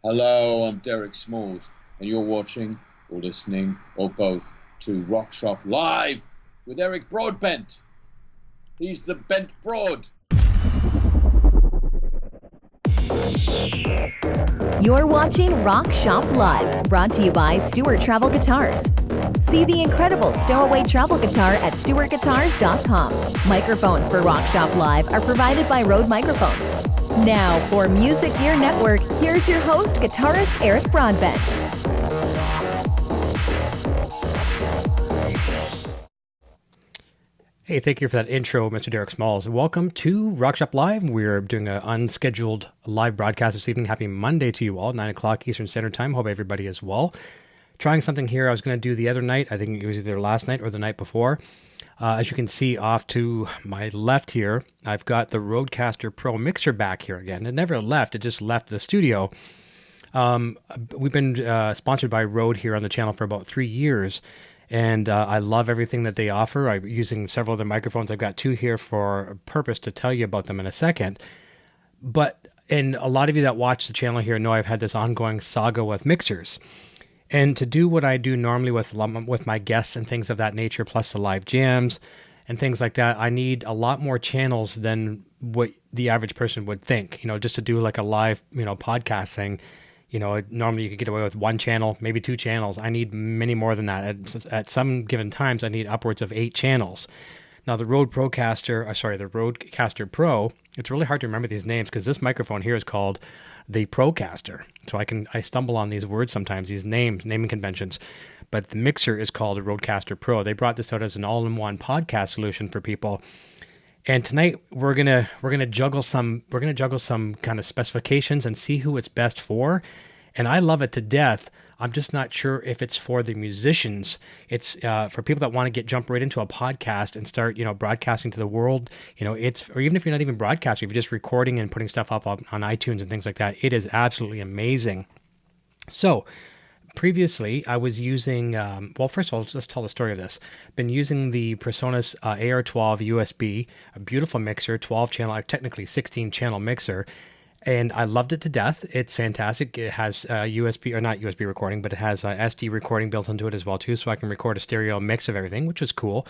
Hello, I'm Derek Smalls, and you're watching, or listening, or both, to Rock Shop Live with Eric Broadbent. He's the Bent Broad. You're watching Rock Shop Live, brought to you by Stewart Travel Guitars. See the incredible stowaway travel guitar at stewartguitars.com. Microphones for Rock Shop Live are provided by Rode Microphones. Now, for Music Gear Network, here's your host, guitarist Eric Broadbent. Hey, thank you for that intro, Mr. Derek Smalls. Welcome to Rock Shop Live. We're doing an unscheduled live broadcast this evening. Happy Monday to you all, 9 o'clock Eastern Standard Time. Hope everybody is well. Trying something here I was going to do the other night. I think it was either last night or the night before. As you can see off to my left here, I've got the Rodecaster Pro Mixer back here again. It never left. It just left the studio. We've been sponsored by Rode here on the channel for about 3 years. And I love everything that they offer. I'm using several of the microphones. I've got two here for a purpose to tell you about them in a second. And a lot of you that watch the channel here know I've had this ongoing saga with mixers. And to do what I do normally with my guests and things of that nature, plus the live jams and things like that, I need a lot more channels than what the average person would think. You know, just to do like a live, podcast thing. You know, normally you could get away with one channel, maybe two channels. I need many more than that. At some given times, I need upwards of 8 channels. Now, the Rodecaster Pro, it's really hard to remember these names because this microphone here is called the Procaster. So I stumble on these words sometimes, these naming conventions. But the mixer is called the Rodecaster Pro. They brought this out as an all-in-one podcast solution for people. And tonight we're gonna juggle some kind of specifications and see who it's best for. And I love it to death. I'm just not sure if it's for the musicians. It's for people that want to jump right into a podcast and start broadcasting to the world. Or even if you're not even broadcasting, if you're just recording and putting stuff up on iTunes and things like that, it is absolutely amazing. So, previously, I was using, first of all, let's tell the story of this. Been using the PreSonus AR12 USB, a beautiful mixer, 12-channel, technically 16-channel mixer, and I loved it to death. It's fantastic. It has USB, or not USB recording, but it has SD recording built into it as well, too, so I can record a stereo mix of everything, which is cool.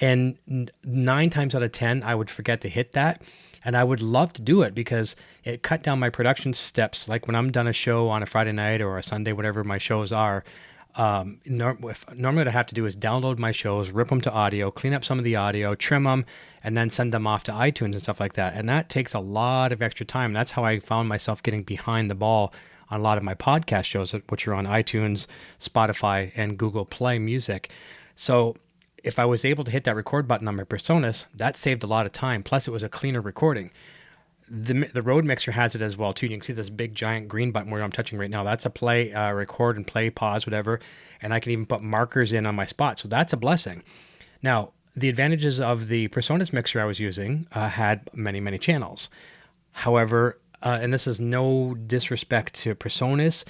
And 9 times out of 10, I would forget to hit that. And I would love to do it because it cut down my production steps. Like when I'm done a show on a Friday night or a Sunday, whatever my shows are, normally what I have to do is download my shows, rip them to audio, clean up some of the audio, trim them, and then send them off to iTunes and stuff like that. And that takes a lot of extra time. That's how I found myself getting behind the ball on a lot of my podcast shows, which are on iTunes, Spotify, and Google Play Music. So if I was able to hit that record button on my PreSonus, that saved a lot of time. Plus, it was a cleaner recording. The Rode mixer has it as well, too. You can see this big, giant green button where I'm touching right now. That's a play, record, and play, pause, whatever. And I can even put markers in on my spot. So that's a blessing. Now, the advantages of the PreSonus mixer I was using had many, many channels. However, and this is no disrespect to PreSonus,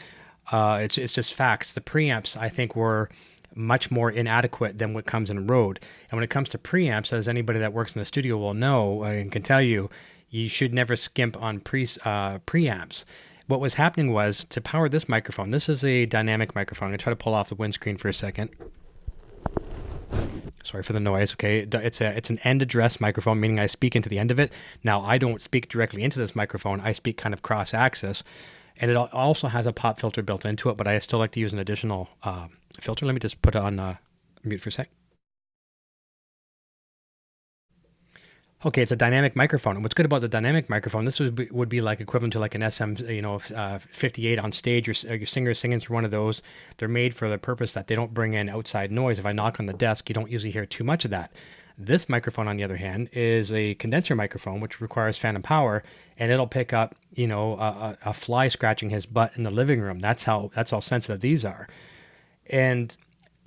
it's just facts. The preamps, I think, were much more inadequate than what comes in Rode. And when it comes to preamps, as anybody that works in the studio will know and can tell you, you should never skimp on preamps. What was happening was, to power this microphone, this is a dynamic microphone. I'm going to try to pull off the windscreen for a second. Sorry for the noise, okay? It's an end address microphone, meaning I speak into the end of it. Now, I don't speak directly into this microphone. I speak kind of cross-axis. And it also has a pop filter built into it, but I still like to use an additional filter. Let me just put it on mute for a sec. Okay, it's a dynamic microphone. And what's good about the dynamic microphone, this would be like equivalent to like an SM, 58 on stage. Your singer's singing through one of those. They're made for the purpose that they don't bring in outside noise. If I knock on the desk, you don't usually hear too much of that. This microphone, on the other hand, is a condenser microphone, which requires phantom power, and it'll pick up, a fly scratching his butt in the living room. That's how sensitive these are. And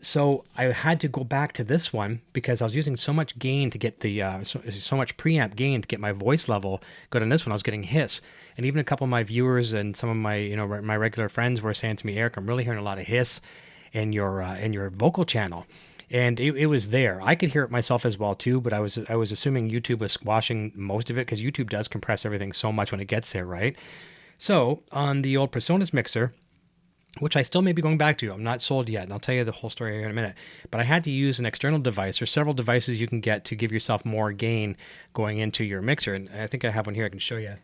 so I had to go back to this one because I was using so much gain to get the so much preamp gain to get my voice level good on this one. I was getting hiss, and even a couple of my viewers and some of my my regular friends were saying to me, Eric, I'm really hearing a lot of hiss in your vocal channel. And it was there. I could hear it myself as well too, but I was assuming YouTube was squashing most of it because YouTube does compress everything so much when it gets there, right? So on the old Personas mixer, which I still may be going back to. I'm not sold yet, and I'll tell you the whole story here in a minute. But I had to use an external device. There's several devices you can get to give yourself more gain going into your mixer, and I think I have one here I can show you.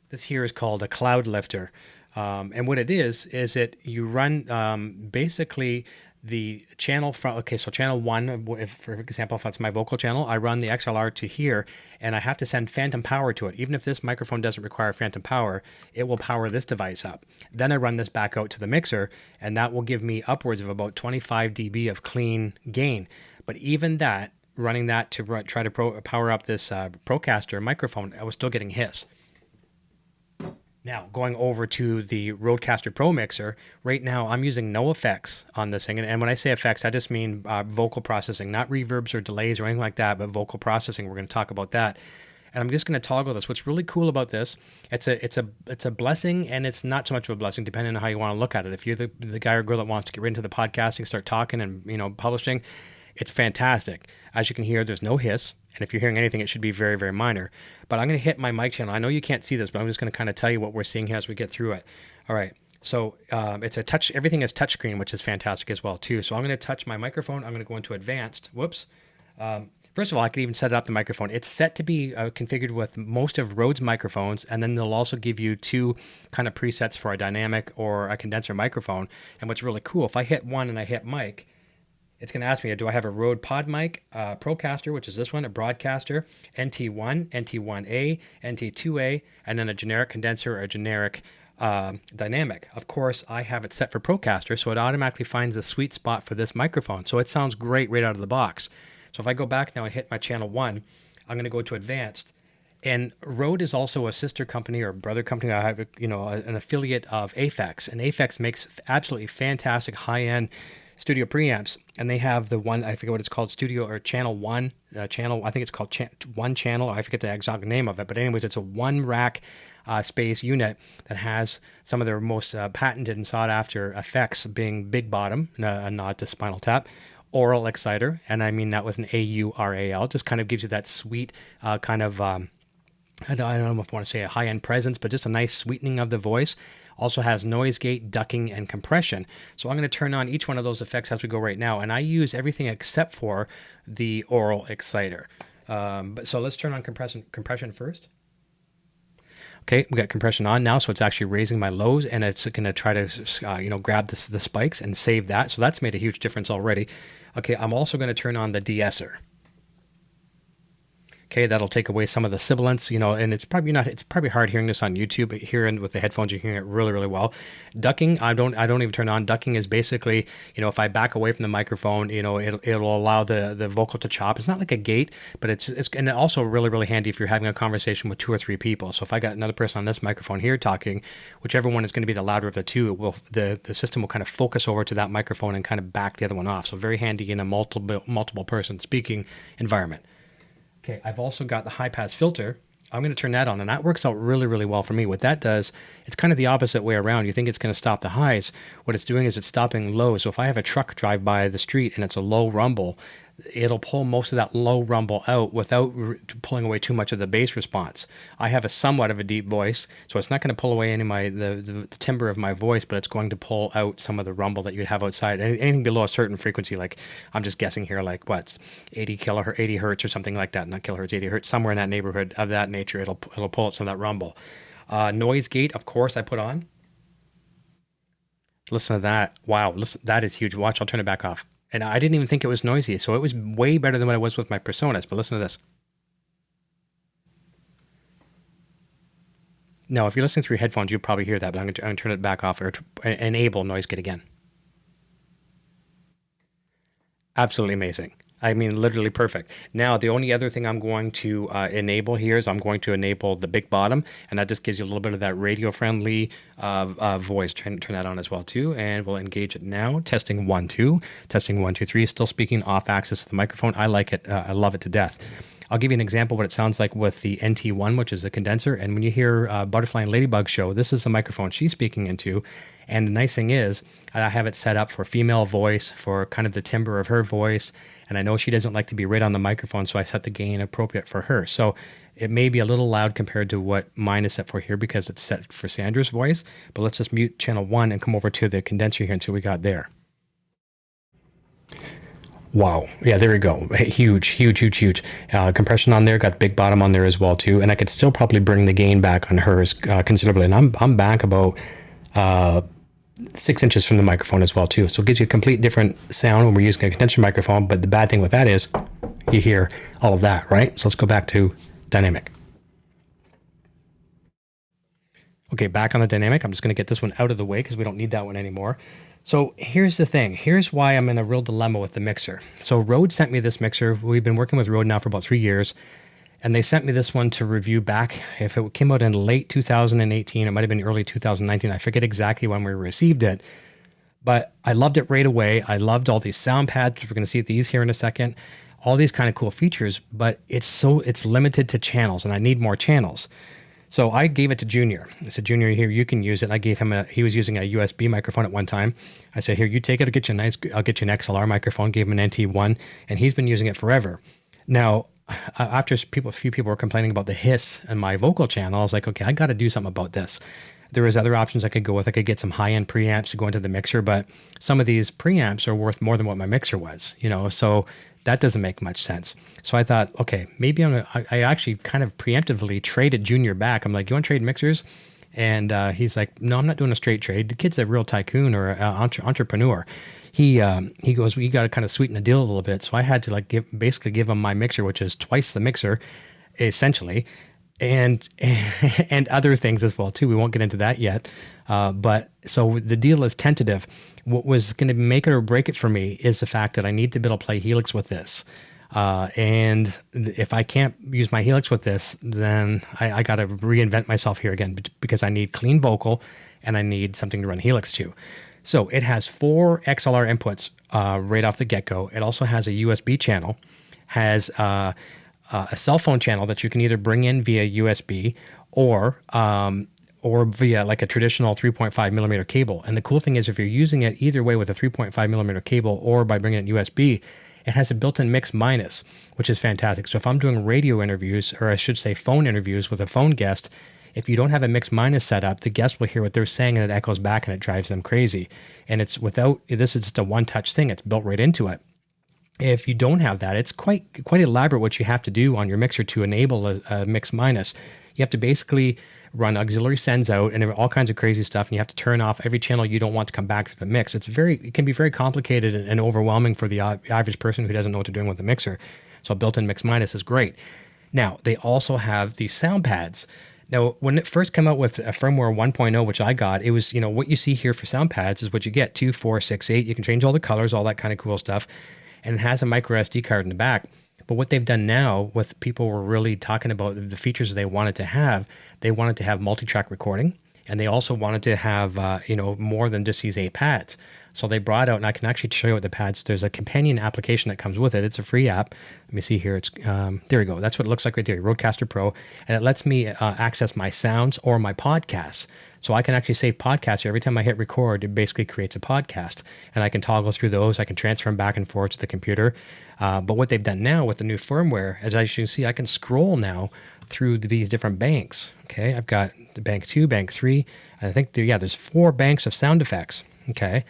This here is called a cloud lifter. And what it is that you run basically the channel from, okay, so channel 1, if, for example, if that's my vocal channel, I run the XLR to here, and I have to send phantom power to it. Even if this microphone doesn't require phantom power, it will power this device up. Then I run this back out to the mixer, and that will give me upwards of about 25 dB of clean gain. But even that, running that to try to power up this Procaster microphone, I was still getting hiss. Now, going over to the Rodecaster Pro Mixer, right now I'm using no effects on this thing. And when I say effects, I just mean vocal processing, not reverbs or delays or anything like that, but vocal processing. We're going to talk about that. And I'm just going to toggle this. What's really cool about this, it's a blessing, and it's not so much of a blessing, depending on how you want to look at it. If you're the guy or girl that wants to get right into the podcasting, start talking and publishing, it's fantastic. As you can hear, there's no hiss. And if you're hearing anything, it should be very, very minor. But I'm going to hit my mic channel. I know you can't see this, but I'm just going to kind of tell you what we're seeing here as we get through it. All right. So it's a touch. Everything is touchscreen, which is fantastic as well, too. So I'm going to touch my microphone. I'm going to go into advanced. Whoops. First of all, I could even set up the microphone. It's set to be configured with most of Rode's microphones, and then they'll also give you 2 kind of presets for a dynamic or a condenser microphone. And what's really cool, if I hit 1 and I hit mic, it's going to ask me, do I have a Rode Pod Mic, Procaster, which is this one, a Broadcaster, NT1, NT1A, NT2A, and then a generic condenser or a generic dynamic. Of course, I have it set for Procaster, so it automatically finds the sweet spot for this microphone. So it sounds great right out of the box. So if I go back now and hit my channel 1, I'm going to go to advanced. And Rode is also a sister company or brother company. I have, an affiliate of Aphex, and Aphex makes absolutely fantastic high-end studio preamps, and they have the one, I forget what it's called, studio or channel 1 channel. I think it's called 1 channel. I forget the exact name of it, but anyways, it's a 1 rack space unit that has some of their most patented and sought after effects, being big bottom, a nod to Spinal Tap, aural exciter, and I mean that with an AURAL. Just kind of gives you that sweet kind of I don't know if I want to say a high-end presence, but just a nice sweetening of the voice. Also has noise gate, ducking, and compression. So I'm going to turn on each one of those effects as we go right now. And I use everything except for the aural exciter. So let's turn on compression first. Okay, we got compression on now, so it's actually raising my lows, and it's going to try to grab the spikes and save that. So that's made a huge difference already. Okay, I'm also going to turn on the de-esser. Okay, that'll take away some of the sibilance, and it's probably hard hearing this on YouTube, but here with the headphones, you're hearing it really, really well. Ducking, I don't even turn on. Ducking is basically, if I back away from the microphone, it'll allow the vocal to chop. It's not like a gate, but it's and also really, really handy if you're having a conversation with 2 or 3 people. So if I got another person on this microphone here talking, whichever one is going to be the louder of the 2, the system will kind of focus over to that microphone and kind of back the other one off. So very handy in a multiple person speaking environment. Okay, I've also got the high pass filter. I'm going to turn that on, and that works out really, really well for me. What that does, it's kind of the opposite way around. You think it's going to stop the highs. What it's doing is it's stopping low. So if I have a truck drive by the street and it's a low rumble, it'll pull most of that low rumble out without pulling away too much of the bass response. I have a somewhat of a deep voice, so it's not going to pull away any of the timbre of my voice, but it's going to pull out some of the rumble that you'd have outside. Anything below a certain frequency, like I'm just guessing here, like 80 hertz or something like that, not kilohertz, 80 hertz, somewhere in that neighborhood of that nature, it'll pull out some of that rumble. Noise gate, of course, I put on. Listen to that. Wow, listen, that is huge. Watch, I'll turn it back off. And I didn't even think it was noisy, so it was way better than what it was with my Personas. But listen to this. Now, if you're listening through headphones, you'll probably hear that, but I'm going to turn it back off or enable noise gate again. Absolutely amazing. I mean, literally perfect. Now, the only other thing I'm going to enable here is I'm going to enable the big bottom, and that just gives you a little bit of that radio-friendly voice. Turn that on as well, too, and we'll engage it now. Testing 1, 2. Testing 1, 2, 3. Still speaking off axis of the microphone. I like it. I love it to death. I'll give you an example of what it sounds like with the NT1, which is the condenser. And when you hear Butterfly and Ladybug show, this is the microphone she's speaking into. And the nice thing is, I have it set up for female voice, for kind of the timbre of her voice. And I know she doesn't like to be right on the microphone, so I set the gain appropriate for her. So It may be a little loud compared to what mine is set for here because it's set for Sandra's voice, but let's just mute channel 1 and come over to the condenser here until we got there. Wow. Yeah, there we go. Huge, huge, huge, huge. Compression on there, got big bottom on there as well too. And I could still probably bring the gain back on hers considerably. And I'm back about 6 inches from the microphone as well too. So it gives you a complete different sound when we're using a condenser microphone. But the bad thing with that is you hear all of that, right? So let's go back to dynamic. Okay, back on the dynamic. I'm just going to get this one out of the way because we don't need that one anymore. So here's the thing. Here's why I'm in a real dilemma with the mixer. So Rode sent me this mixer. We've been working with Rode now for about 3 years. And they sent me this one to review back. If it came out in late 2018, it might have been early 2019. I forget exactly when we received it. But I loved it right away. I loved all these sound pads. We're going to see these here in a second. All these kind of cool features. But it's limited to channels. And I need more channels. So I gave it to Junior. I said, Junior, here, you can use it. I gave him he was using a USB microphone at one time. I said, here, you take it. I'll get you an XLR microphone. Gave him an NT1, and he's been using it forever. Now, after a few people were complaining about the hiss in my vocal channel, I was like, okay, I got to do something about this. There was other options I could go with. I could get some high-end preamps to go into the mixer, but some of these preamps are worth more than what my mixer was, so that doesn't make much sense. So I thought, okay, maybe I actually kind of preemptively traded Junior back. I'm like, you want to trade mixers? And he's like, no, I'm not doing a straight trade. The kid's a real tycoon or entrepreneur. He goes, well, you got to kind of sweeten the deal a little bit. So I had to basically give him my mixer, which is twice the mixer, essentially, and other things as well too. We won't get into that yet. But so the deal is tentative. What was going to make it or break it for me is the fact that I need to be able to play helix with this. And if I can't use my helix with this, then I got to reinvent myself here again because I need clean vocal and I need something to run helix to. So it has 4 XLR inputs right off the get-go. It also has a USB channel, has a cell phone channel that you can either bring in via USB or via like a traditional 3.5 millimeter cable. And the cool thing is if you're using it either way with a 3.5 millimeter cable or by bringing it USB, it has a built-in mix minus, which is fantastic. So if I'm doing radio interviews, or I should say phone interviews with a phone guest, if you don't have a mix minus set up, the guest will hear what they're saying and it echoes back and it drives them crazy. And this is just a one-touch thing. It's built right into it. If you don't have that, it's quite elaborate what you have to do on your mixer to enable a mix minus. You have to basically run auxiliary sends out and all kinds of crazy stuff, and you have to turn off every channel you don't want to come back to the mix. It can be very complicated and overwhelming for the average person who doesn't know what they're doing with the mixer. So a built-in mix minus is great. Now, they also have these sound pads. Now, when it first came out with a firmware 1.0, which I got, it was, what you see here for sound pads is what you get, 2, 4, 6, 8. You can change all the colors, all that kind of cool stuff. And it has a micro SD card in the back. But what they've done now, with people were really talking about the features they wanted to have multi-track recording, and they also wanted to have, more than just these 8 pads. So they brought out, and I can actually show you what the pads, there's a companion application that comes with it. It's a free app. Let me see here. It's there we go. That's what it looks like right there, Rodecaster Pro. And it lets me access my sounds or my podcasts. So I can actually save podcasts here. Every time I hit record, it basically creates a podcast. And I can toggle through those. I can transfer them back and forth to the computer. But what they've done now with the new firmware, as you can see, I can scroll now through these different banks. Okay, I've got the bank 2, bank 3. And I think there's 4 banks of sound effects. Okay.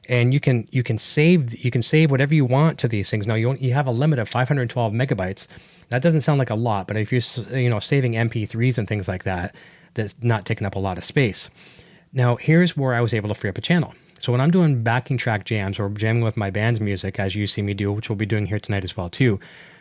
And you can save whatever you want to these things. Now you have a limit of 512 megabytes. That doesn't sound like a lot, but if you're saving MP3s and things like that, that's not taking up a lot of space. Now here's where I was able to free up a channel. So when I'm doing backing track jams or jamming with my band's music, as you see me do, which we'll be doing here tonight as well too,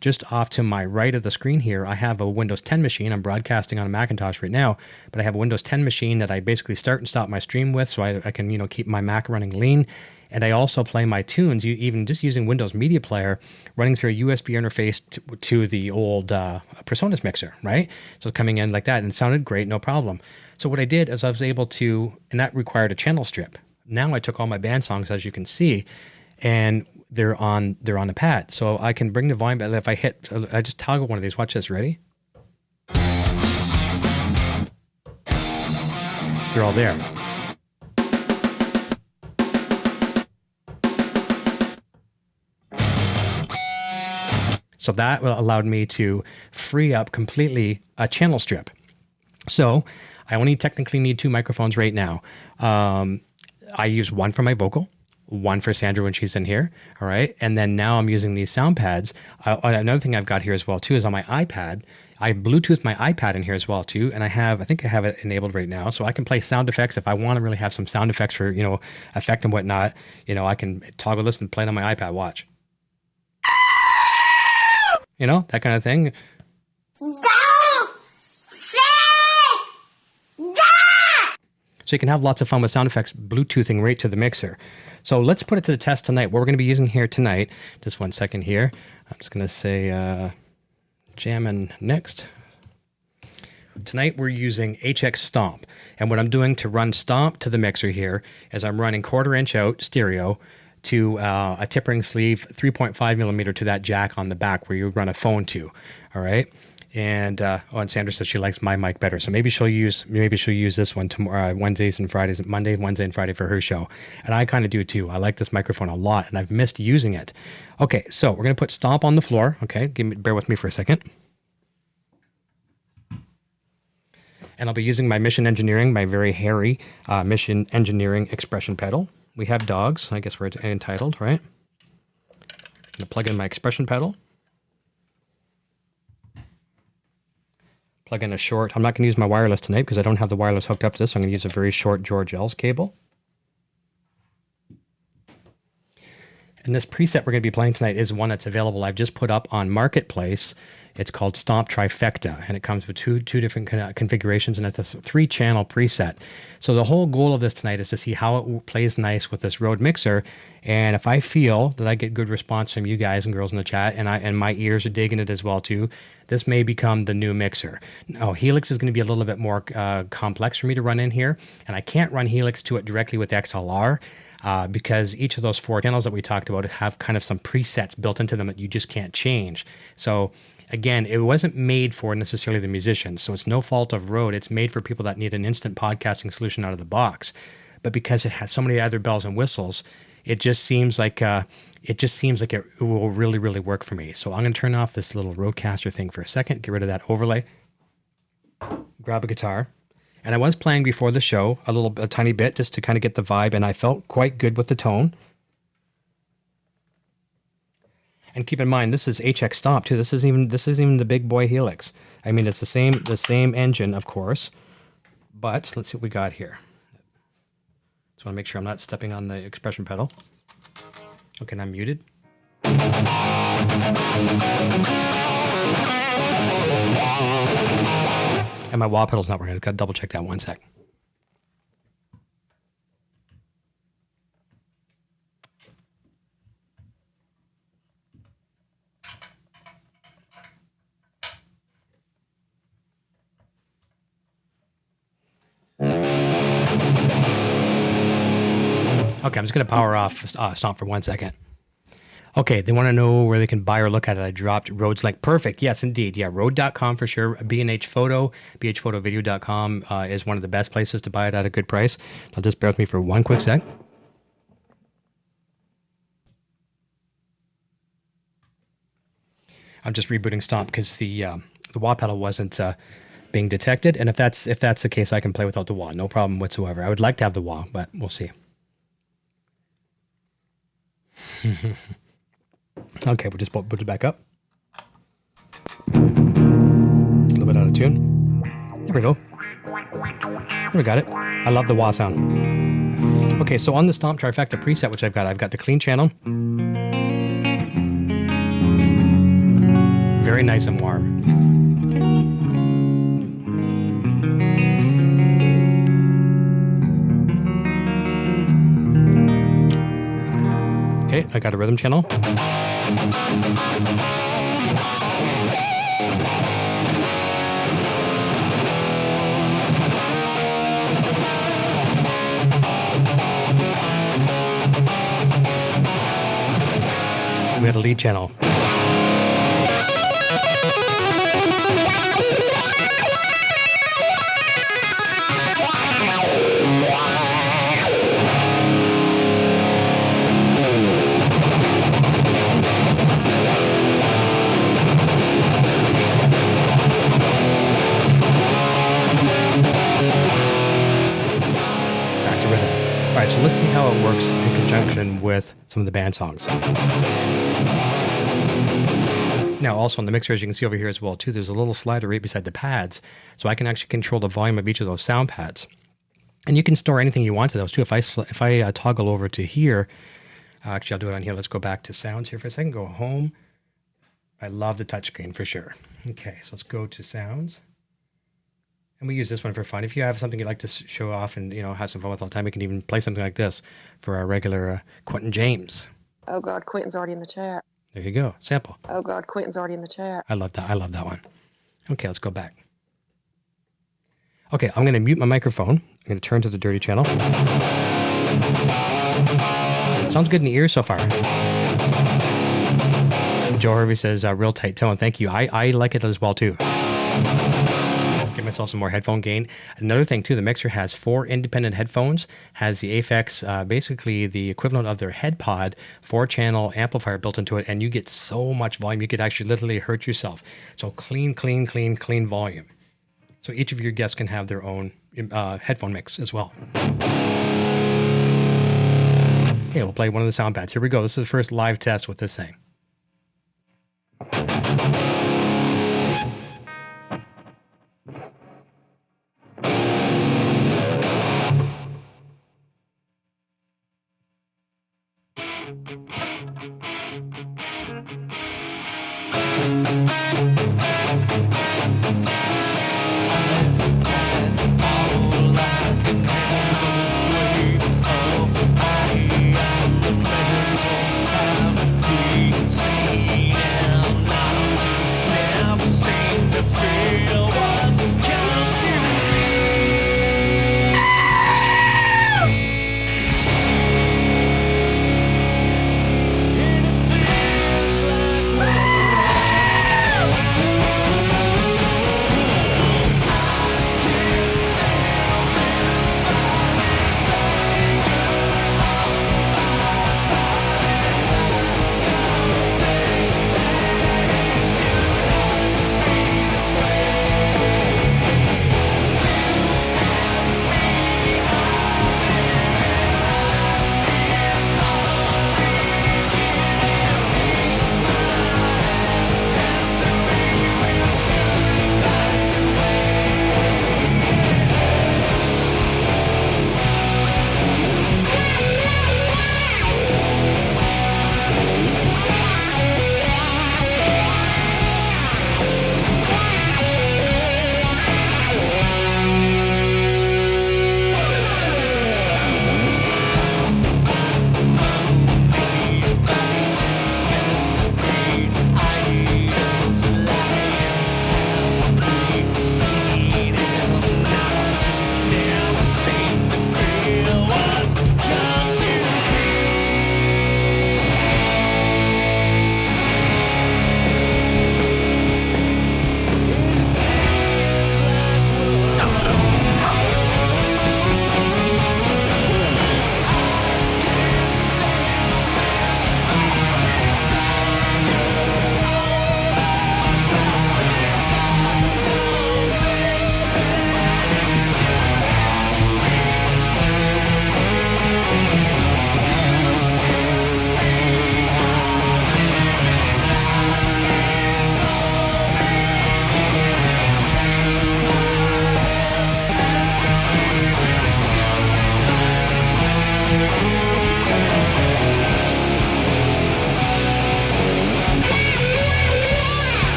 just off to my right of the screen here, I have a Windows 10 machine. I'm broadcasting on a Macintosh right now, but I have a Windows 10 machine that I basically start and stop my stream with, so I can keep my Mac running lean. And I also play my tunes, even just using Windows Media Player, running through a USB interface to the old PreSonus mixer, right? So it's coming in like that, and it sounded great, no problem. So what I did is I was able to, and that required a channel strip. Now I took all my band songs, as you can see, and they're on the pad. So I can bring the volume, but if I just toggle one of these, watch this, ready? They're all there. So that allowed me to free up completely a channel strip. So I only technically need 2 microphones right now. I use one for my vocal, one for Sandra when she's in here. All right. And then now I'm using these sound pads. Another thing I've got here as well too is on my iPad. I Bluetooth my iPad in here as well too. And I think I have it enabled right now. So I can play sound effects. If I want to really have some sound effects for, effect and whatnot, I can toggle this and play it on my iPad. Watch. That kind of thing. So you can have lots of fun with sound effects, Bluetoothing right to the mixer. So let's put it to the test tonight. What we're going to be using here tonight, just one second here. I'm just going to say jamming next. Tonight we're using HX Stomp. And what I'm doing to run Stomp to the mixer here is I'm running 1/4 inch out stereo to a tip ring sleeve, 3.5 millimeter to that jack on the back where you run a phone to. All right. And and Sandra says she likes my mic better, so maybe she'll use this one tomorrow, Wednesdays and Fridays, Monday, Wednesday, and Friday for her show. And I kind of do too. I like this microphone a lot, and I've missed using it. Okay, so we're gonna put Stomp on the floor. Okay, bear with me for a second. And I'll be using my Mission Engineering, my very hairy Mission Engineering expression pedal. We have dogs. I guess we're entitled, right? I'm gonna plug in my expression pedal. Plug in a short. I'm not going to use my wireless tonight because I don't have the wireless hooked up to this. So I'm going to use a very short George L's cable. And this preset we're going to be playing tonight is one that's available. I've just put up on Marketplace. It's called Stomp Trifecta, and it comes with two different configurations, and it's a 3-channel preset. So the whole goal of this tonight is to see how it plays nice with this Rode mixer, and if I feel that I get good response from you guys and girls in the chat, and my ears are digging it as well too, this may become the new mixer. Now, Helix is going to be a little bit more complex for me to run in here, and I can't run Helix to it directly with XLR. Because each of those 4 channels that we talked about have kind of some presets built into them that you just can't change. So again, it wasn't made for necessarily the musicians, so it's no fault of Rode. It's made for people that need an instant podcasting solution out of the box. But because it has so many other bells and whistles, it just seems like it will really, really work for me. So I'm going to turn off this little Rodecaster thing for a second, get rid of that overlay, grab a guitar. And I was playing before the show a tiny bit just to kind of get the vibe, and I felt quite good with the tone. And keep in mind, this is HX Stomp too. This is even the big boy Helix. I mean, it's the same engine, of course. But let's see what we got here. Just want to make sure I'm not stepping on the expression pedal. Okay, and I'm muted. And my wah pedal's not working. I've got to double check that one sec. Okay, I'm just going to power off Stomp for 1 second. Okay, they want to know where they can buy or look at it. I dropped Rode's link. Perfect. Yes, indeed. Yeah, Rode.com for sure. B&H Photo, bhphotovideo.com is one of the best places to buy it at a good price. Now just bear with me for 1 quick sec. I'm just rebooting Stomp because the wah pedal wasn't being detected. And if that's the case, I can play without the wah. No problem whatsoever. I would like to have the wah, but we'll see. Okay, we'll just put it back up. A little bit out of tune. There we go. There we got it. I love the wah sound. Okay, so on the Stomp Trifecta preset, which I've got the clean channel. Very nice and warm. Okay, I got a rhythm channel. We had a lead channel. right, so let's see how it works in conjunction with some of the band songs. Now, also on the mixer, as you can see over here as well, too, there's a little slider right beside the pads, so I can actually control the volume of each of those sound pads. And you can store anything you want to those, too. If I toggle over to here, actually, I'll do it on here. Let's go back to sounds here for a second. Go home. I love the touchscreen for sure. Okay, so let's go to sounds. And we use this one for fun. If you have something you'd like to show off and, have some fun with all the time, we can even play something like this for our regular Quentin James. Oh, God, Quentin's already in the chat. There you go. Sample. Oh, God, Quentin's already in the chat. I love that. I love that one. Okay, let's go back. Okay, I'm going to mute my microphone. I'm going to turn to the dirty channel. Sounds good in the ear so far. Joe Harvey says, real tight tone. Thank you. I like it as well, too. Give myself some more headphone gain. Another thing, too, the mixer has 4 independent headphones, has the Aphex, basically the equivalent of their head pod, 4-channel amplifier built into it, and you get so much volume, you could actually literally hurt yourself. So clean volume. So each of your guests can have their own headphone mix as well. Okay, we'll play one of the sound pads. Here we go. This is the first live test with this thing. Seen and not to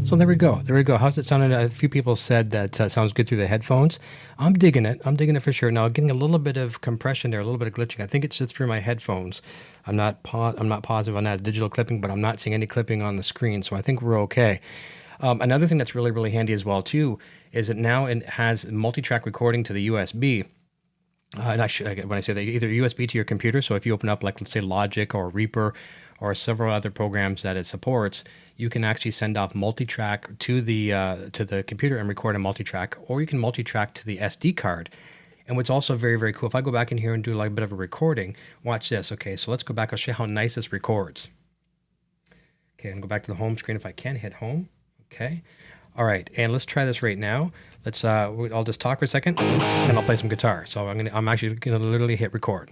So there we go. There we go. How's it sounding? A few people said that sounds good through the headphones. I'm digging it. I'm digging it for sure. Now, getting a little bit of compression there, a little bit of glitching. I think it's just through my headphones. I'm not positive on that digital clipping, but I'm not seeing any clipping on the screen, so I think we're okay. Another thing that's really, really handy as well too is that now it has multi-track recording to the USB. And when I say that, either USB to your computer. So if you open up, like, let's say Logic or Reaper or several other programs that it supports, you can actually send off multi-track to the computer and record a multi-track, or you can multi-track to the SD card. And what's also very, very cool, if I go back in here and do like a bit of a recording, watch this. Okay, so let's go back. I'll show you how nice this records. Okay, and go back to the home screen if I can, hit home. Okay. All right, and let's try this right now. I'll just talk for a second, and I'll play some guitar. So I'm actually gonna literally hit record.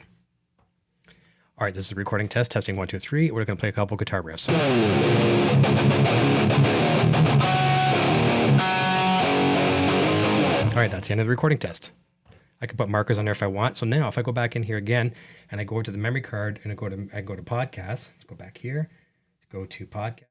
All right, this is a recording test, testing 1, 2, 3. We're gonna play a couple guitar riffs. All right, that's the end of the recording test. I can put markers on there if I want. So now if I go back in here again, and I go to the memory card, and I go to podcasts. Let's go back here. Let's go to podcast.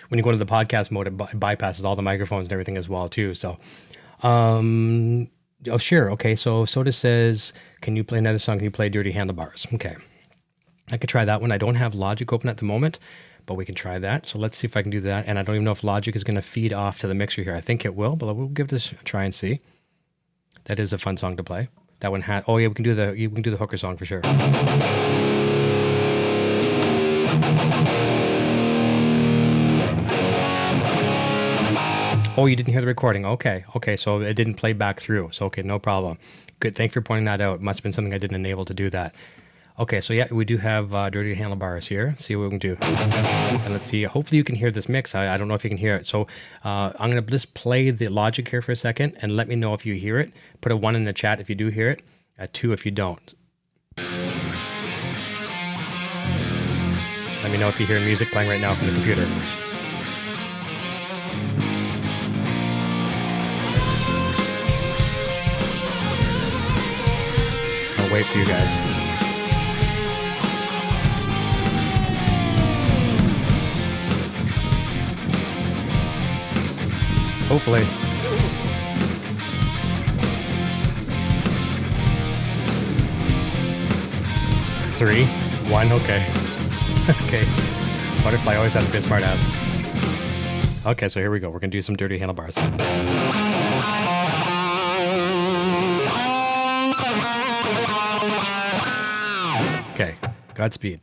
When you go to the podcast mode, it bypasses all the microphones and everything as well too. So, oh sure, okay. So Soda says, "Can you play another song? Can you play Dirty Handlebars?" Okay, I could try that one. I don't have Logic open at the moment, but we can try that. So let's see if I can do that. And I don't even know if Logic is going to feed off to the mixer here. I think it will, but we'll give this a try and see. That is a fun song to play. That one had. Oh yeah, we can do the hooker song for sure. Oh, you didn't hear the recording. Okay, so it didn't play back through. So, okay, no problem. Good, thanks for pointing that out. It must have been something I didn't enable to do that. Okay, so yeah, we do have Dirty Handlebars here. See what we can do. And let's see, hopefully you can hear this mix. I don't know if you can hear it. So I'm going to just play the Logic here for a second and let me know if you hear it. Put a 1 in the chat if you do hear it, a 2 if you don't. Let me know if you hear music playing right now from the computer. I'll wait for you guys. Hopefully. Three, 1, okay. Okay. Butterfly always has to be a smart ass. Okay, so here we go. We're gonna do some Dirty Handlebars. Okay, Godspeed.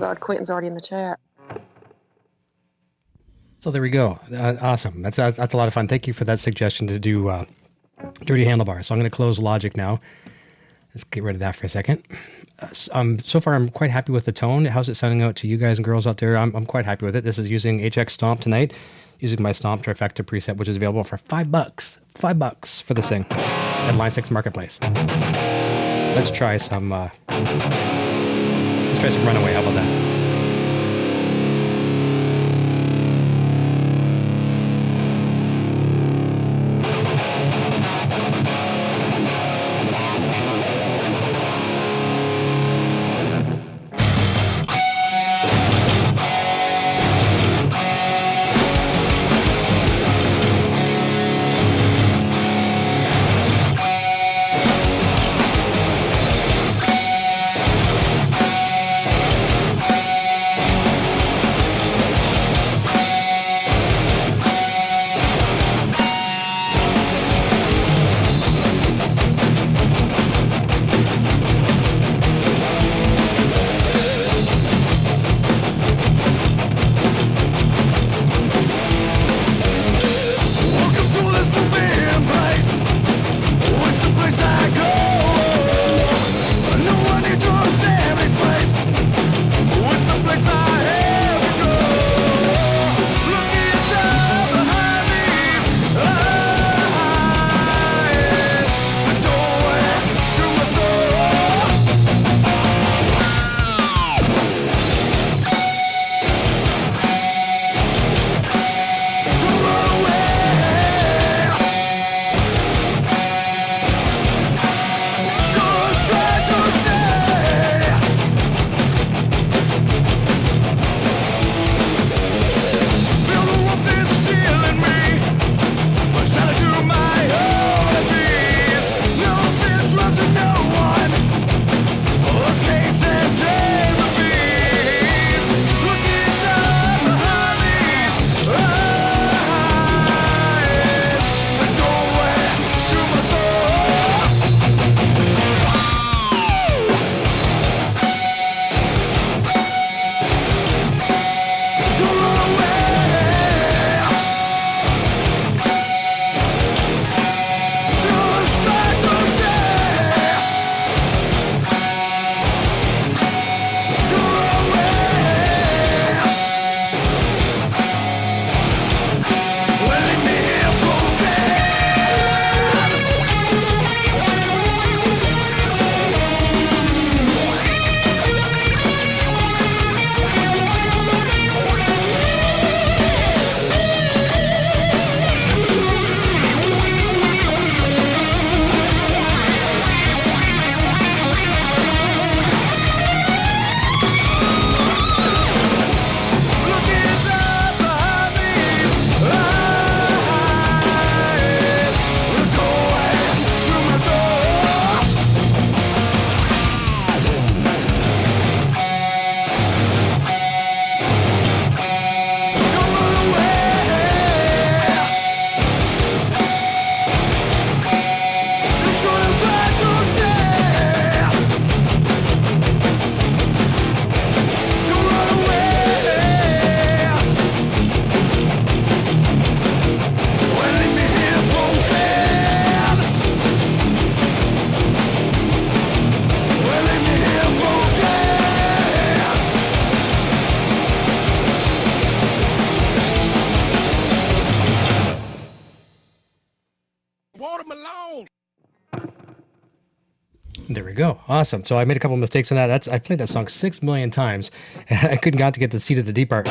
God, Quentin's already in the chat. So there we go. Awesome. That's a lot of fun. Thank you for that suggestion to do dirty handlebars. So I'm going to close Logic now. Let's get rid of that for a second. So far, I'm quite happy with the tone. How's it sounding out to you guys and girls out there? I'm quite happy with it. This is using HX Stomp tonight, using my Stomp Trifecta preset, which is available for $5. $5 for this thing at Line 6 Marketplace. Let's try some Runaway. How about that? There we go. Awesome. So I made a couple mistakes on that. I played that song 6 million times. I couldn't got to get the Seat of the Deep part.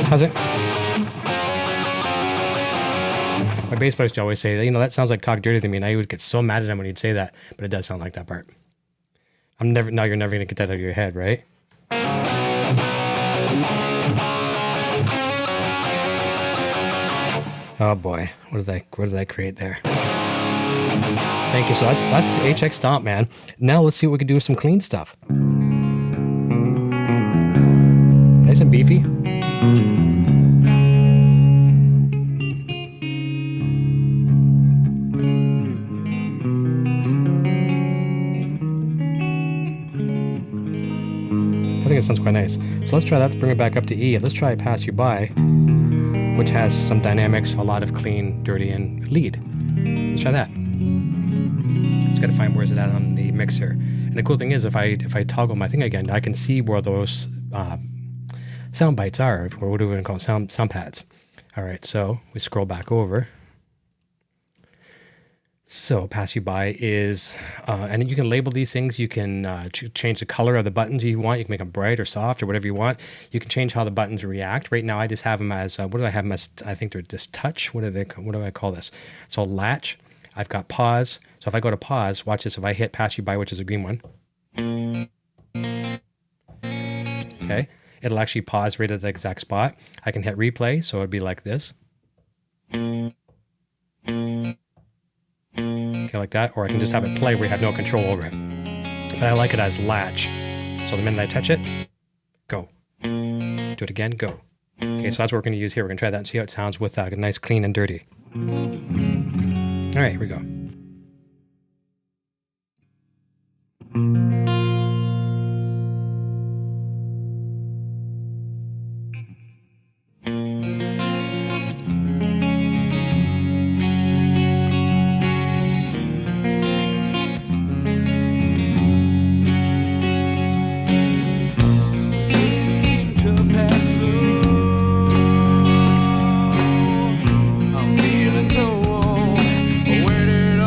How's it? My bass player used to always say, you know, that sounds like Talk Dirty to me, and I would get so mad at him when he'd say that, but it does sound like that part. Now you're never going to get that out of your head, right? Oh boy, what did I create there? Thank you. So that's HX Stomp, man. Now let's see what we can do with some clean stuff. Nice and beefy. sounds quite nice. So let's try that. Let's bring it back up to E. Let's try Pass You By, which has some dynamics, a lot of clean, dirty, and lead. Let's try that. Just gotta find where's it at on the mixer. And the cool thing is, if I toggle my thing again, I can see where those sound bites are, or what do we call it? Sound pads. All right, so we scroll back over. So Pass You By is, and you can label these things. You can change the color of the buttons you want. You can make them bright or soft or whatever you want. You can change how the buttons react. Right now, I just have them as, what do I have them as? I think they're just touch. What do I call this? So latch. I've got pause. So if I go to pause, watch this. If I hit Pass You By, which is a green one. Okay. It'll actually pause right at the exact spot. I can hit replay. So it'd be like this. Okay, like that, or I can just have it play where you have no control over it. But I like it as latch. So the minute I touch it, go. Do it again, go. Okay, so that's what we're going to use here. We're going to try that and see how it sounds with a nice clean and dirty. All right, here we go. I'm feeling so old. Where did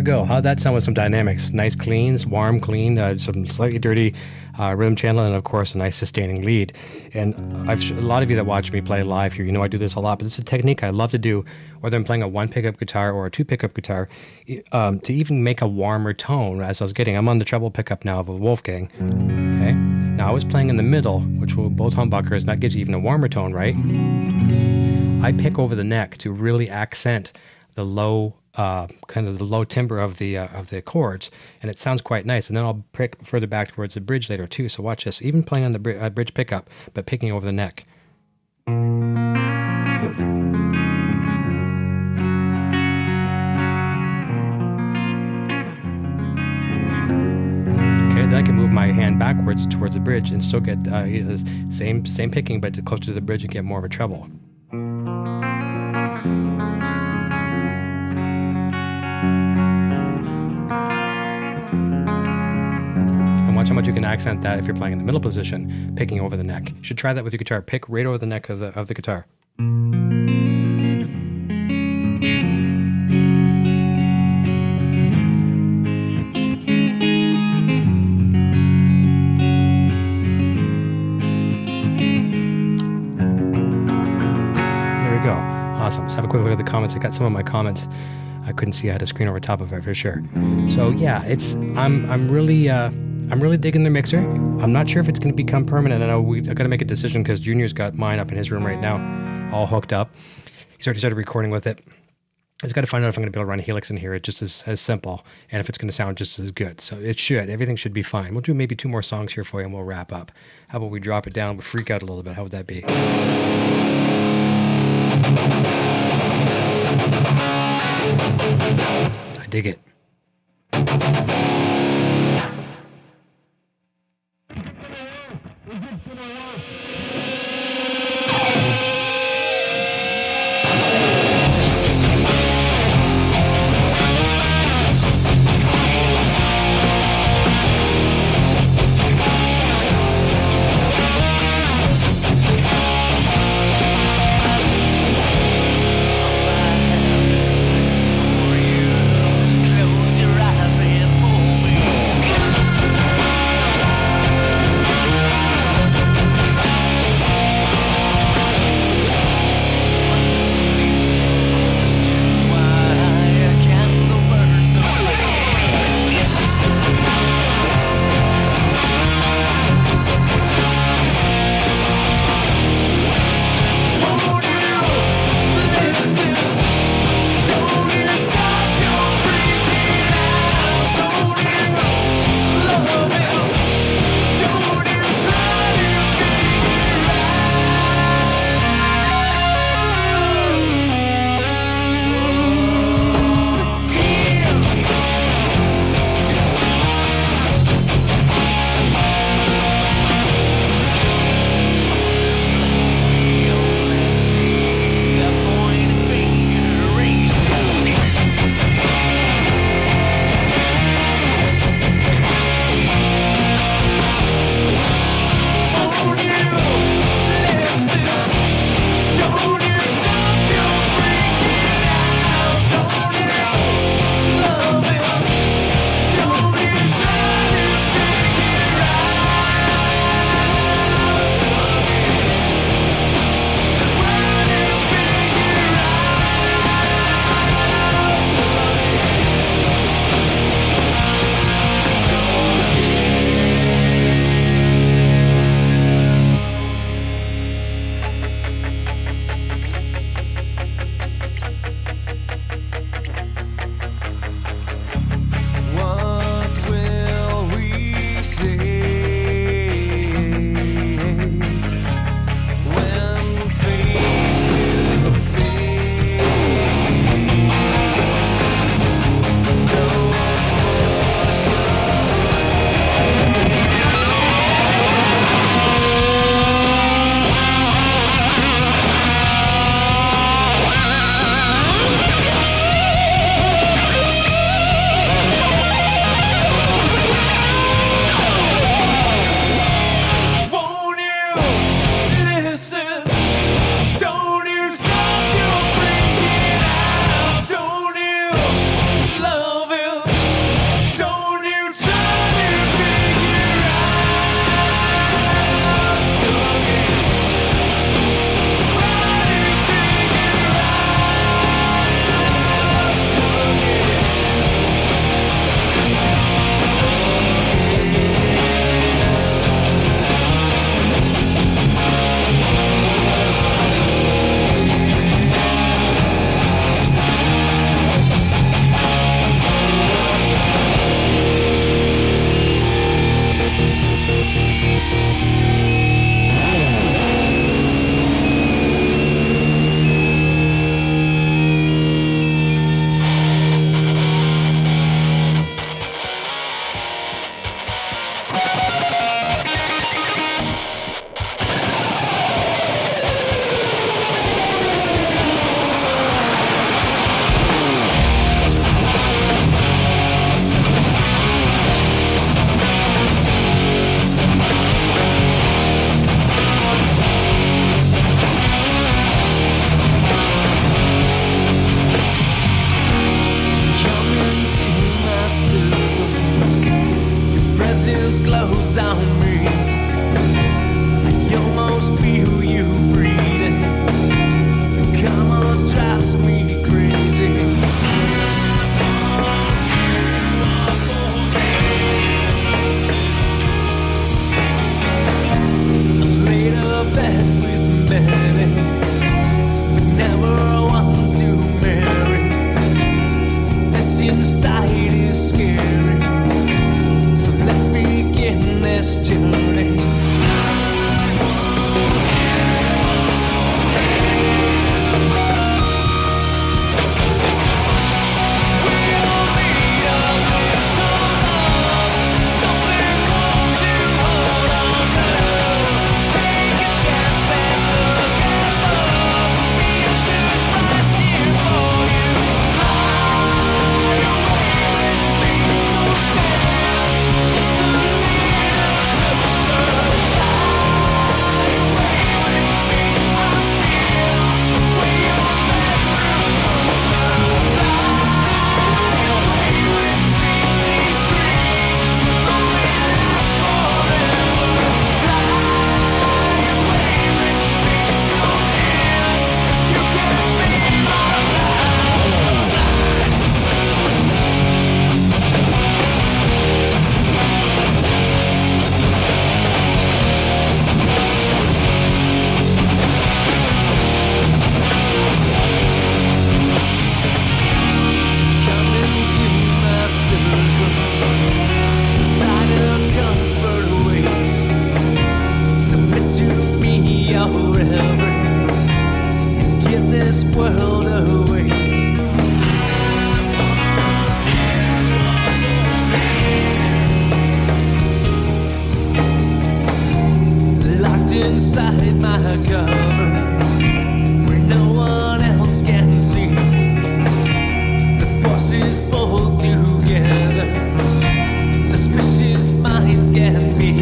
we go. How'd that sound with some dynamics? Nice cleans, warm, clean, some slightly dirty rhythm channel, and of course a nice sustaining lead. And a lot of you that watch me play live here, you know I do this a lot, but this is a technique I love to do, whether I'm playing a 1 pickup guitar or a 2 pickup guitar, to even make a warmer tone. As I was getting, I'm on the treble pickup now of a Wolfgang. Okay. Now I was playing in the middle, which were both humbuckers, and that gives you even a warmer tone, right? I pick over the neck to really accent the low, kind of the low timbre of the chords, and it sounds quite nice. And then I'll pick further back towards the bridge later too. So watch this, even playing on the bridge pickup, but picking over the neck. Okay, then I can move my hand backwards towards the bridge and still get the same picking, but closer to the bridge and get more of a treble. Watch how much you can accent that if you're playing in the middle position, picking over the neck. You should try that with your guitar. Pick right over the neck of the guitar. There we go. Awesome. Let's have a quick look at the comments. I got some of my comments. I couldn't see I had a screen over top of it for sure. So yeah, I'm really digging the mixer. I'm not sure if it's going to become permanent. I know I got to make a decision because Junior's got mine up in his room right now, all hooked up. He's already started recording with it. I just got to find out if I'm going to be able to run a helix in here. It's just as simple, and if it's going to sound just as good. So it should. Everything should be fine. We'll do maybe 2 more songs here for you, and we'll wrap up. How about we drop it down? We'll freak out a little bit. How would that be? I dig it. For you, this world away. Locked inside my cover where no one else can see. The forces pull together, suspicious minds can be.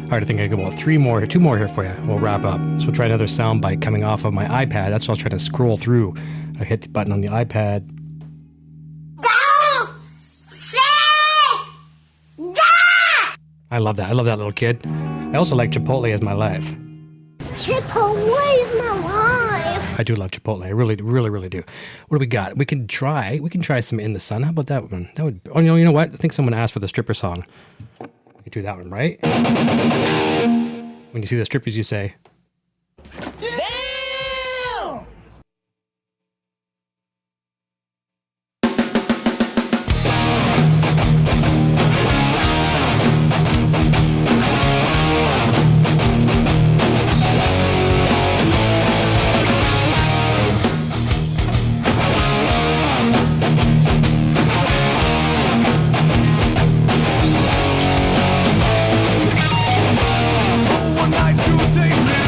Alright, I think I got about two more here for you. We'll wrap up. So we'll try another sound bite coming off of my iPad. That's what I was trying to scroll through. I hit the button on the iPad. I love that. I love that little kid. I also like Chipotle as my life. Chipotle is my life. I do love Chipotle. I really, really, really do. What do we got? We can try some In the Sun. How about that one? That would. Oh, you know what? I think someone asked for the stripper song. We could do that one, right? When you see the strippers, you say, Damn! One night, 2 days.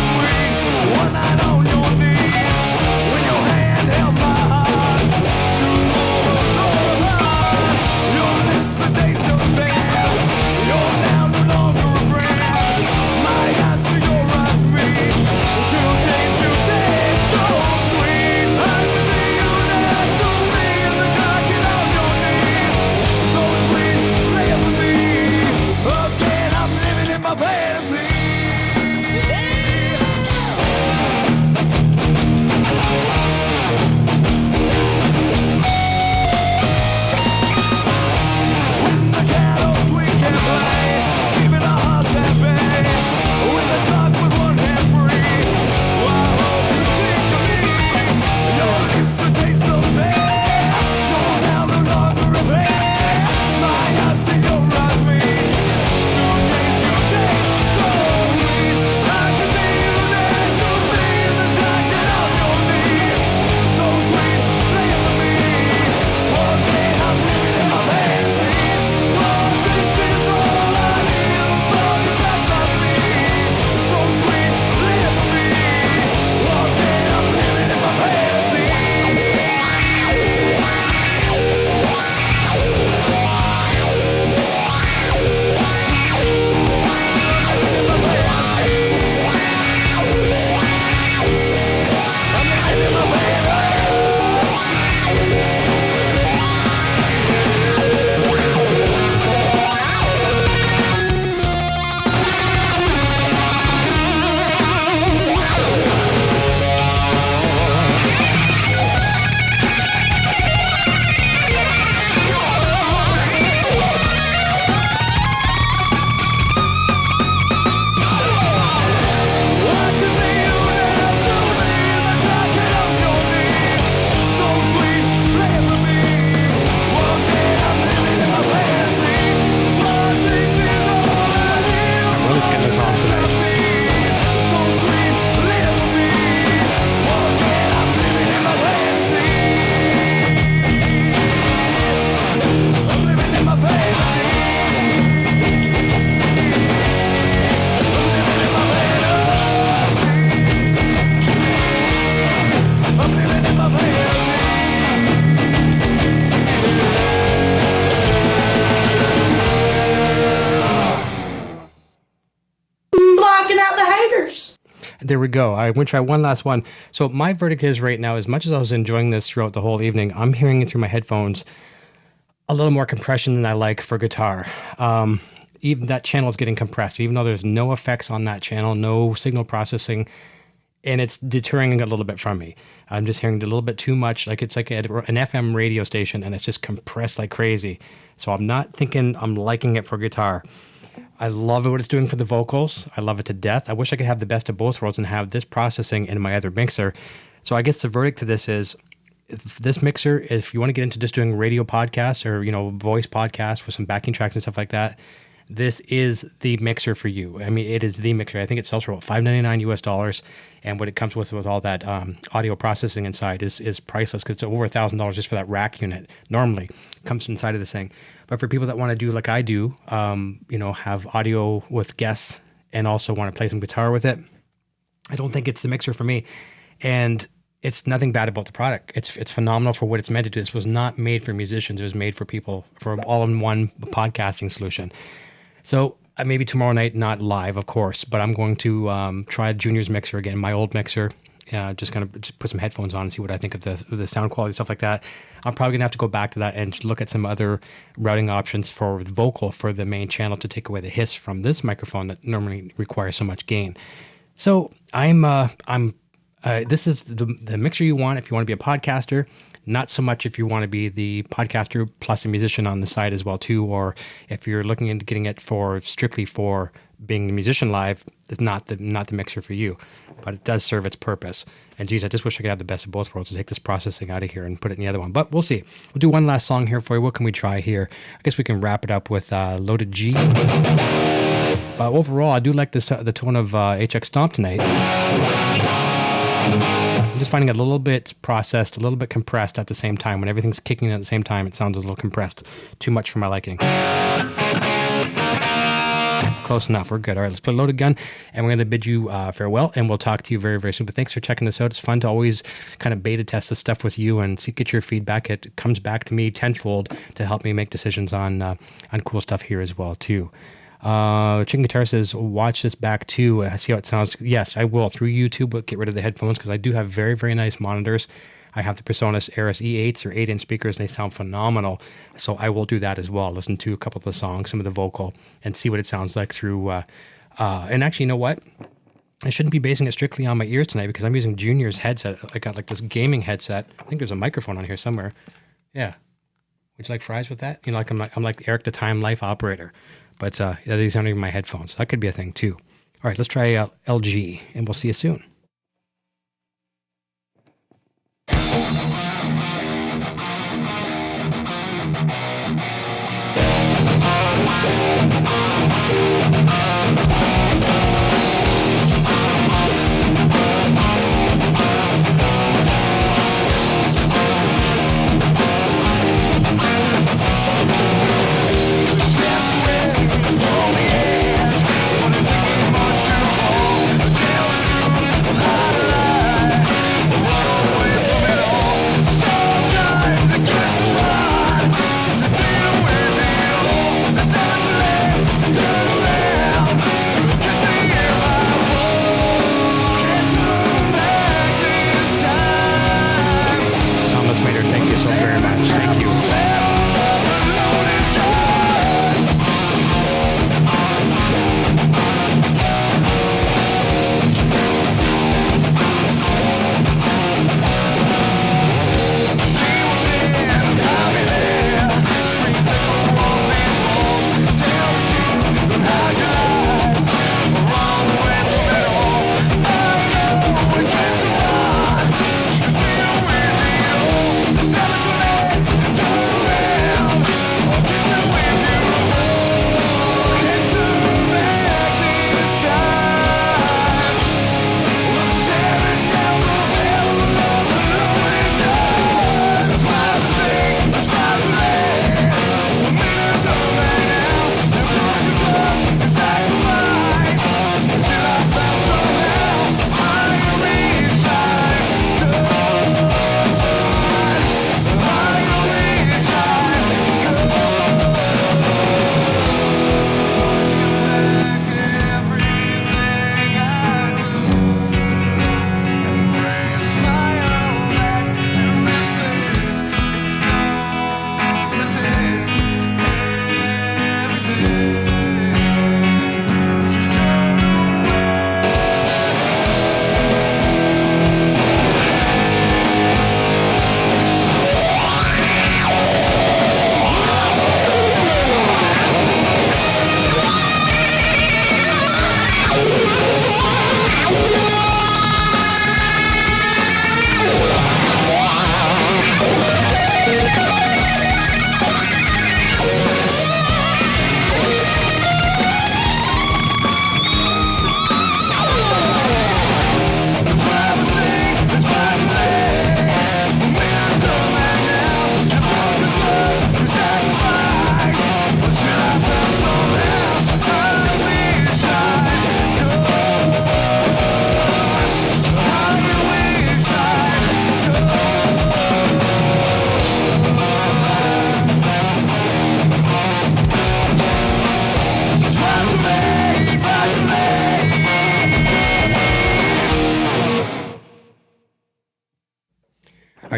There we go. I want to try one last one. So my verdict is right now, as much as I was enjoying this throughout the whole evening, I'm hearing it through my headphones a little more compression than I like for guitar. Even that channel is getting compressed, even though there's no effects on that channel, no signal processing, and it's deterring a little bit from me. I'm just hearing a little bit too much, like it's like an FM radio station, and it's just compressed like crazy. So I'm not thinking I'm liking it for guitar. I love what it's doing for the vocals. I love it to death. I wish I could have the best of both worlds and have this processing in my other mixer. So I guess the verdict to this is, if this mixer, if you want to get into just doing radio podcasts or, voice podcasts with some backing tracks and stuff like that, this is the mixer for you. I mean, it is the mixer. I think it sells for about $5.99 US, and what it comes with all that audio processing inside is priceless, because it's over $1,000 just for that rack unit. Normally, comes inside of this thing. But for people that want to do like I do, have audio with guests and also want to play some guitar with it, I don't think it's the mixer for me. And it's nothing bad about the product. It's phenomenal for what it's meant to do. This was not made for musicians. It was made for people, for an all-in-one podcasting solution. So maybe tomorrow night, not live, of course, but I'm going to try Junior's mixer again, my old mixer. Just put some headphones on and see what I think of the sound quality, stuff like that. I'm probably going to have to go back to that and look at some other routing options for the vocal for the main channel to take away the hiss from this microphone that normally requires so much gain. So this is the mixer you want if you want to be a podcaster. Not so much if you want to be the podcaster plus a musician on the side as well too, or if you're looking into getting it for strictly for being the musician live, it's not the mixer for you, but it does serve its purpose. And geez, I just wish I could have the best of both worlds to take this processing out of here and put it in the other one. But we'll see. We'll do one last song here for you. What can we try here? I guess we can wrap it up with Loaded G. But overall, I do like the tone of HX Stomp tonight. I'm just finding it a little bit processed, a little bit compressed at the same time. When everything's kicking in at the same time, it sounds a little compressed. Too much for my liking. Close enough. We're good. All right, let's play Loaded Gun, and we're going to bid you farewell, and we'll talk to you very, very soon. But thanks for checking this out. It's fun to always kind of beta test this stuff with you and get your feedback. It comes back to me tenfold to help me make decisions on cool stuff here as well, too. Chicken Guitar says, watch this back too. See how it sounds. Yes, I will through YouTube, but get rid of the headphones because I do have very, very nice monitors. I have the PreSonus Aris E8s or 8-inch speakers, and they sound phenomenal. So I will do that as well. Listen to a couple of the songs, some of the vocal, and see what it sounds like through. And actually, you know what? I shouldn't be basing it strictly on my ears tonight because I'm using Junior's headset. I got like this gaming headset. I think there's a microphone on here somewhere. Yeah. Would you like fries with that? Like I'm like Eric the Time Life operator. But these aren't even my headphones. That could be a thing too. All right, let's try LG, and we'll see you soon. From the edge, wanna take me much too far.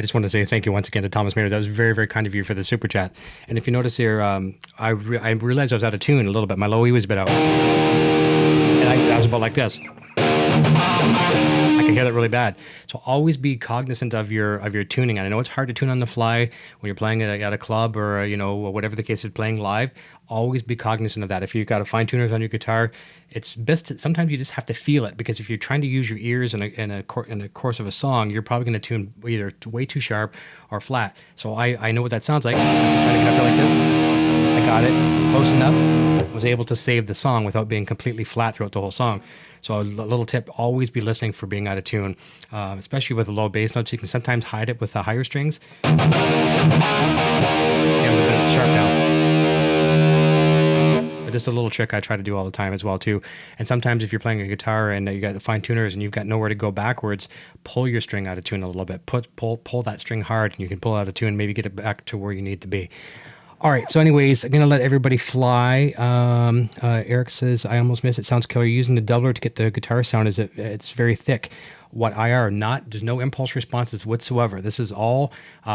I just want to say thank you once again to Thomas Maynard. That was very, very kind of you for the super chat. And if you notice here, I realized I was out of tune a little bit. My low E was a bit out. And I was about like this. I can hear that really bad. So always be cognizant of your tuning. And I know it's hard to tune on the fly when you're playing at a club or whatever the case is, playing live. Always be cognizant of that. If you've got fine tuners on your guitar, it's best. Sometimes you just have to feel it, because if you're trying to use your ears in a course of a song, you're probably going to tune either way too sharp or flat. So I know what that sounds like. I'm just trying to get up here like this. I got it close enough. Was able to save the song without being completely flat throughout the whole song. So a little tip: always be listening for being out of tune, especially with the low bass notes. You can sometimes hide it with the higher strings. See, I'm a bit sharp now. But this is a little trick I try to do all the time as well too. And sometimes if you're playing a guitar and you got the fine tuners and you've got nowhere to go backwards, pull your string out of tune a little bit. Pull that string hard, and you can pull out of tune, maybe get it back to where you need to be. All right. So anyways, I'm going to let everybody fly. Eric says, I almost missed it. Sounds killer. Using the doubler to get the guitar sound, it's very thick. What IR? There's no impulse responses whatsoever. This is all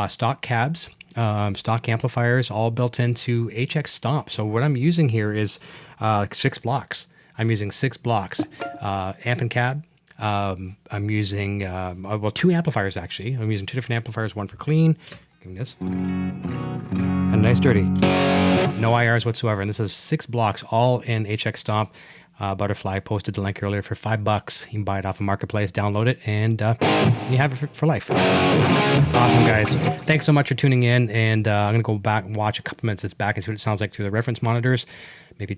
stock cabs. Stock amplifiers, all built into HX Stomp. So what I'm using here is 6 blocks. I'm using 6 blocks, amp and cab. I'm using 2 amplifiers actually. I'm using 2 different amplifiers, one for clean. Give me this. And nice dirty. No IRs whatsoever. And this is 6 blocks, all in HX Stomp. Butterfly posted the link earlier for $5. You can buy it off of Marketplace, download it, and you have it for life. Awesome, guys. Thanks so much for tuning in, and I'm going to go back and watch a couple minutes. It's back and see what it sounds like through the reference monitors. Maybe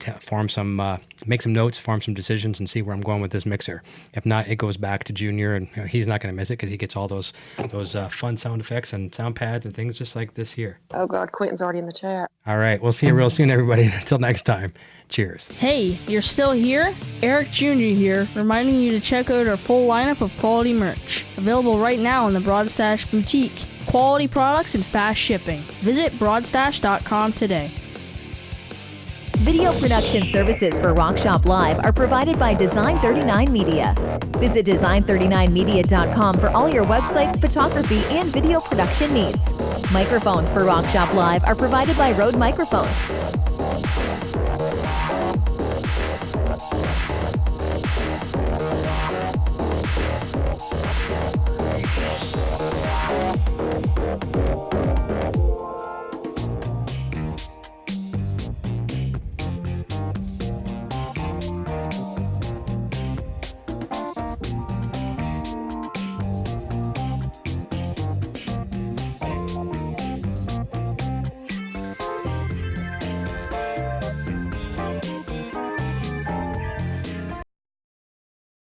make some notes, form some decisions, and see where I'm going with this mixer. If not, it goes back to Junior, and he's not going to miss it because he gets all those fun sound effects and sound pads and things just like this here. Oh God, Quentin's already in the chat. All right, we'll see you real soon, everybody. Until next time, cheers. Hey, you're still here? Eric Jr. here, reminding you to check out our full lineup of quality merch. Available right now in the Broadstash Boutique. Quality products and fast shipping. Visit broadstash.com today. Video production services for Rock Shop Live are provided by Design 39 Media. Visit design39media.com for all your website, photography, and video production needs. Microphones for Rock Shop Live are provided by Rode Microphones.